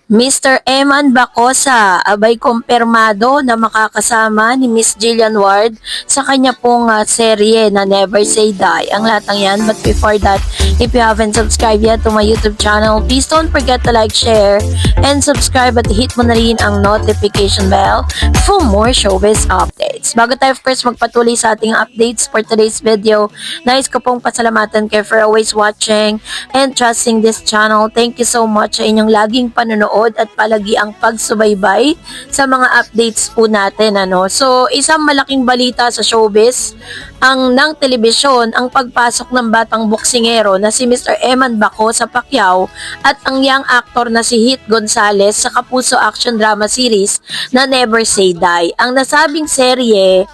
Mr. Eman Bacosa, abay kumpirmado na makakasama ni Miss Jillian Ward sa kanya pong serye na Never Say Die. Ang lahat ng yan. But before that, if you haven't subscribed yet to my YouTube channel, please don't forget to like, share, and subscribe at hit mo na rin ang notification bell for more showbiz updates. Bago tayo first magpatuloy sa ating updates for today's video, nais ko pong pasalamatan kayo for always watching and trusting this channel. Thank you so much sa inyong laging panonood at palagi ang pagsubaybay sa mga updates po natin. So, isang malaking balita sa showbiz ng telebisyon ang pagpasok ng batang boksingero na si Mr. Eman Bacosa Pacquiao at ang young actor na si Hit Gonzalez sa Kapuso action drama series na Never Say Die. Ang nasabing serye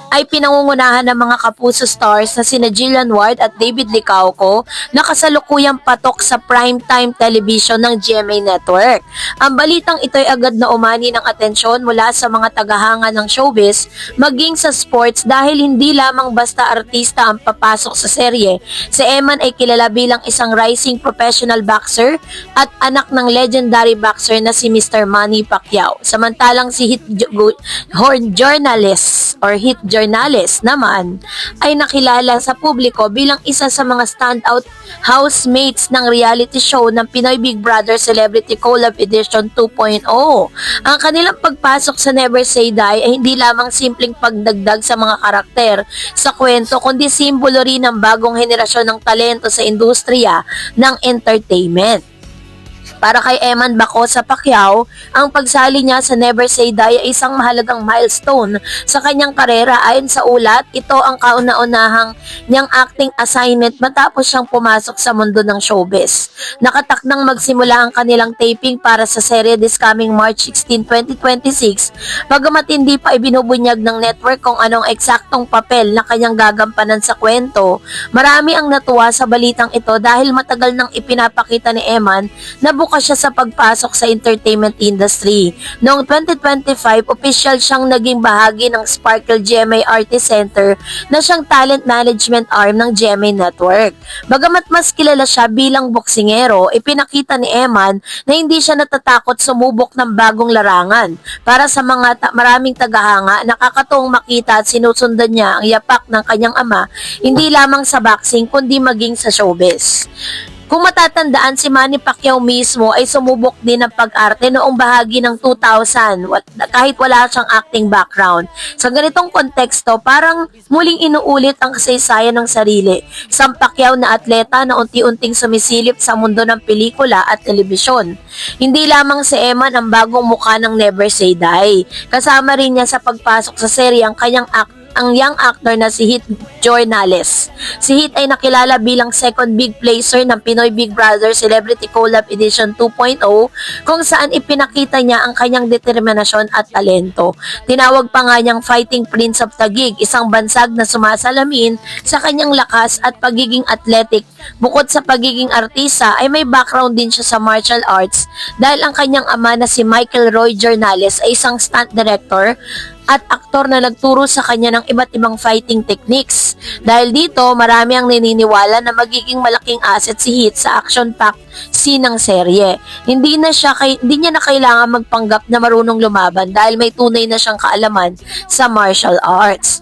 ay pinangungunahan ng mga Kapuso stars na sina Jillian Ward at David Licauco na kasalukuyang patok sa primetime television ng GMA Network. Ang balitang ito ay agad na umani ng atensyon mula sa mga tagahanga ng showbiz maging sa sports dahil hindi lamang basta artista ang papasok sa serye. Si Eman ay kilala bilang isang rising professional boxer at anak ng legendary boxer na si Mr. Manny Pacquiao. Samantalang si Hit Journalist naman ay nakilala sa publiko bilang isa sa mga standout housemates ng reality show ng Pinoy Big Brother Celebrity Collab Edition 2.0. Ang kanilang pagpasok sa Never Say Die ay hindi lamang simpleng pagdagdag sa mga karakter sa kwento kundi simbolo rin ng bagong henerasyon ng talento sa industriya ng entertainment. Para kay Eman Bacosa Pacquiao, ang pagsali niya sa Never Say Die ay isang mahalagang milestone sa kanyang karera. Ayon sa ulat, ito ang kauna-unahang niyang acting assignment matapos siyang pumasok sa mundo ng showbiz. Nakatakdang magsimula ang kanilang taping para sa serye this coming March 16, 2026, bagamat hindi pa ibinubunyag ng network kung anong eksaktong papel na kanyang gagampanan sa kwento. Marami ang natuwa sa balitang ito dahil matagal nang ipinapakita ni Eman na bukas siya sa pagpasok sa entertainment industry. Noong 2025, official siyang naging bahagi ng Sparkle GMA Artist Center na siyang talent management arm ng GMA Network. Bagamat mas kilala siya bilang boksingero, ipinakita ni Eman na hindi siya natatakot sumubok ng bagong larangan. Para sa mga maraming tagahanga, nakakatuwang makita at sinusundan niya ang yapak ng kanyang ama, hindi lamang sa boxing kundi maging sa showbiz. Kung matatandaan, si Manny Pacquiao mismo ay sumubok din ng pag-arte noong bahagi ng 2000 kahit wala siyang acting background. Sa ganitong konteksto, parang muling inuulit ang kasaysayan ng sarili. Isang Pacquiao na atleta na unti-unting sumisilip sa mundo ng pelikula at telebisyon. Hindi lamang si Eman ang bagong mukha ng Never Say Die. Kasama rin niya sa pagpasok sa serye ang young actor na si Hit Journalist. Si Hit ay nakilala bilang second big placer ng Pinoy Big Brother Celebrity Collab Edition 2.0 kung saan ipinakita niya ang kanyang determinasyon at talento. Tinawag pa nga niyang Fighting Prince of Taguig, isang bansag na sumasalamin sa kanyang lakas at pagiging athletic. Bukod sa pagiging artista ay may background din siya sa martial arts dahil ang kanyang ama na si Michael Roy Journalist ay isang stunt director at aktor na nagturo sa kanya ng iba't ibang fighting techniques. Dahil dito, marami ang naniniwala na magiging malaking asset si Hit sa action-packed scene ng serye. Hindi niya na kailangan magpanggap na marunong lumaban dahil may tunay na siyang kaalaman sa martial arts.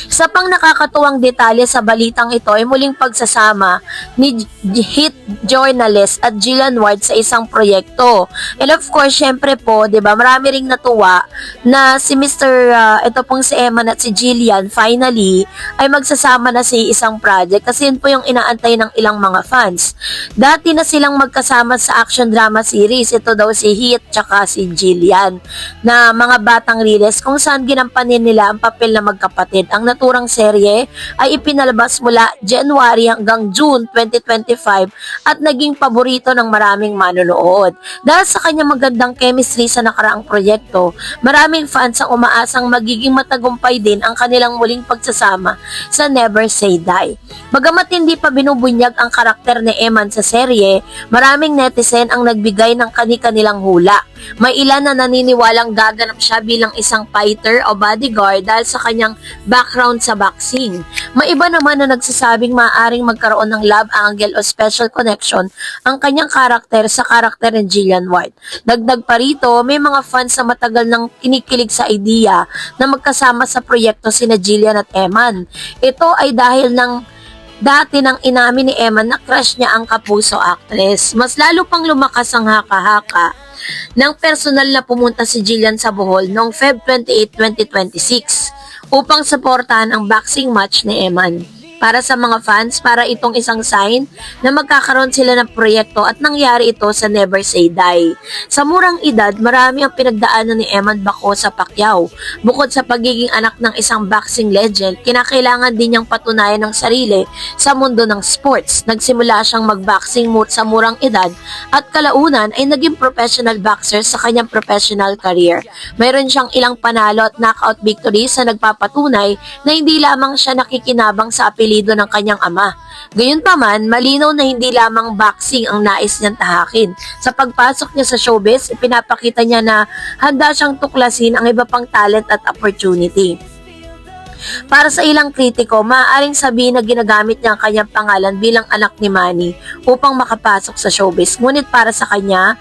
Sa pang nakakatuwang detalye sa balitang ito ay muling pagsasama ni Hit Journalist at Jillian Ward sa isang proyekto. And of course, syempre po, 'di ba? Marami ring natuwa na si ito pong si Eman at si Jillian finally ay magsasama na sa isang project kasi yun po yung inaantay ng ilang mga fans. Dati na silang magkasama sa action drama series. Ito daw si Hit tsaka si Jillian na mga batang riles kung saan ginampanin nila ang papel na magkapatid. Ang naturang serye ay ipinalabas mula January hanggang June 2025 at naging paborito ng maraming manonood. Dahil sa kanyang magandang chemistry sa nakaraang proyekto, maraming fans ang umaasang magiging matagumpay din ang kanilang muling pagsasama sa Never Say Die. Bagamat hindi pa binubunyag ang karakter ni Eman sa serye, maraming netizen ang nagbigay ng kani-kanilang hula. May ilan na naniniwalang gaganap siya bilang isang fighter o bodyguard dahil sa kanyang background background sa boxing. May iba naman na nagsasabing maaaring magkaroon ng love angle o special connection ang kanyang karakter sa karakter ni Jillian White. Dagdag pa rito, may mga fans na matagal nang kinikilig sa idea na magkasama sa proyekto sina Jillian at Eman. Ito ay dahil dati nang inamin ni Eman na crush niya ang kapuso actress. Mas lalo pang lumakas ang haka-haka nang personal na pumunta si Jillian sa Bohol noong Feb 28, 2026 upang suportahan ang boxing match ni Eman. Para sa mga fans, para itong isang sign na magkakaroon sila ng proyekto at nangyari ito sa Never Say Die. Sa murang edad, marami ang pinagdaanan ni Eman Baco sa Pacquiao. Bukod sa pagiging anak ng isang boxing legend, kinakailangan din niyang patunayan ng sarili sa mundo ng sports. Nagsimula siyang magboxing sa murang edad at kalaunan ay naging professional boxer sa kanyang professional career. Mayroon siyang ilang panalo at knockout victories na nagpapatunay na hindi lamang siya nakikinabang sa apelido ng kanyang ama. Gayunpaman, malinaw na hindi lamang boxing ang nais niyang tahakin. Sa pagpasok niya sa showbiz, ipinapakita niya na handa siyang tuklasin ang iba pang talent at opportunity. Para sa ilang kritiko, maaaring sabihin na ginagamit niya ang kanyang pangalan bilang anak ni Manny upang makapasok sa showbiz. Ngunit para sa kanya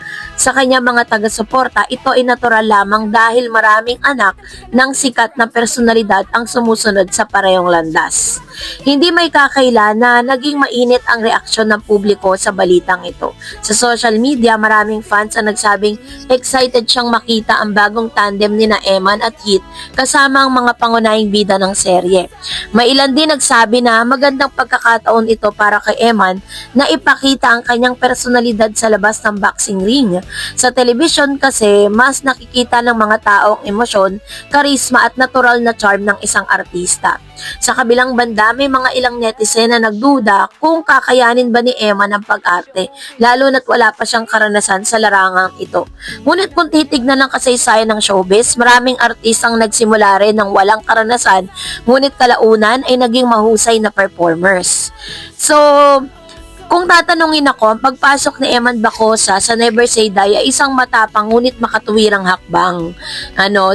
mga taga-suporta, ito ay natural lamang dahil maraming anak ng sikat na personalidad ang sumusunod sa parehong landas. Hindi may kakaila na naging mainit ang reaksyon ng publiko sa balitang ito. Sa social media, maraming fans ang nagsabing excited siyang makita ang bagong tandem ni na Eman at Heath kasama ang mga pangunahing bida ng serye. May ilan din nagsabi na magandang pagkakataon ito para kay Eman na ipakita ang kanyang personalidad sa labas ng boxing ring. Sa television kasi, mas nakikita ng mga tao ang emosyon, karisma at natural na charm ng isang artista. Sa kabilang banda, may mga ilang netizen na nagduda kung kakayanin ba ni Eman ang pag-arte, lalo na't wala pa siyang karanasan sa larangang ito. Ngunit kung titignan ng kasaysayan ng showbiz, maraming artistang nagsimula rin ng walang karanasan, ngunit kalaunan ay naging mahusay na performers. So, kung tatanungin ako, ang pagpasok ni Eman Bacosa sa Never Say Die ay isang matapang ngunit makatuwirang hakbang.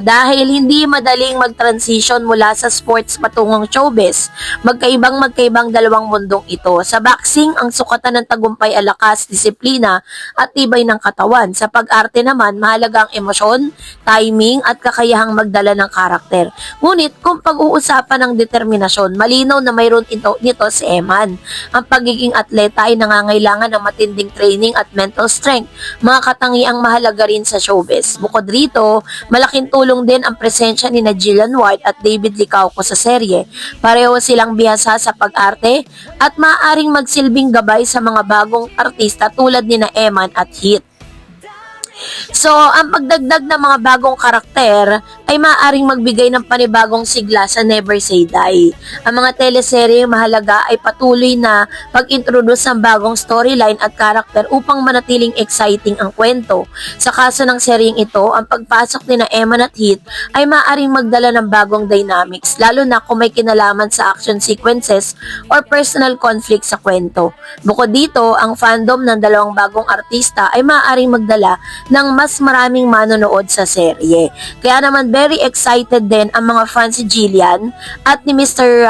Dahil hindi madaling mag-transition mula sa sports patungong showbiz. Magkaibang dalawang mundong ito. Sa boxing, ang sukatan ng tagumpay ay lakas, disiplina at tibay ng katawan. Sa pag-arte naman, mahalaga ang emosyon, timing at kakayahang magdala ng karakter. Ngunit kung pag-uusapan ng determinasyon, malinaw na mayroon nito si Eman. Ang pagiging atleta ay nangangailangan ng matinding training at mental strength, mga katangiang mahalaga rin sa showbiz. Bukod rito, malaking tulong din ang presensya ni Jillian White at David Licauco sa serye. Pareho silang bihasa sa pag-arte at maaaring magsilbing gabay sa mga bagong artista tulad ni na Eman at Heath. So, ang pagdagdag ng mga bagong karakter ay maaaring magbigay ng panibagong sigla sa Never Say Die. Ang mga teleserye mahalaga ay patuloy na pag-introduce ng bagong storyline at karakter upang manatiling exciting ang kwento. Sa kaso ng seryeng ito, ang pagpasok ni na Eman at Heath ay maaaring magdala ng bagong dynamics, lalo na kung may kinalaman sa action sequences or personal conflict sa kwento. Bukod dito, ang fandom ng dalawang bagong artista ay maaaring magdala ng mas maraming manonood sa serye. Kaya naman very excited din ang mga fans si Jillian at ni Mr.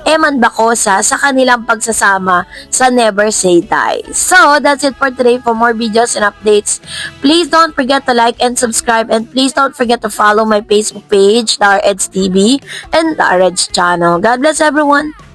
Eman Bacosa sa kanilang pagsasama sa Never Say Die. So, that's it for today. For more videos and updates, please don't forget to like and subscribe, and please don't forget to follow my Facebook page, The REDS TV, and The REDS channel. God bless everyone!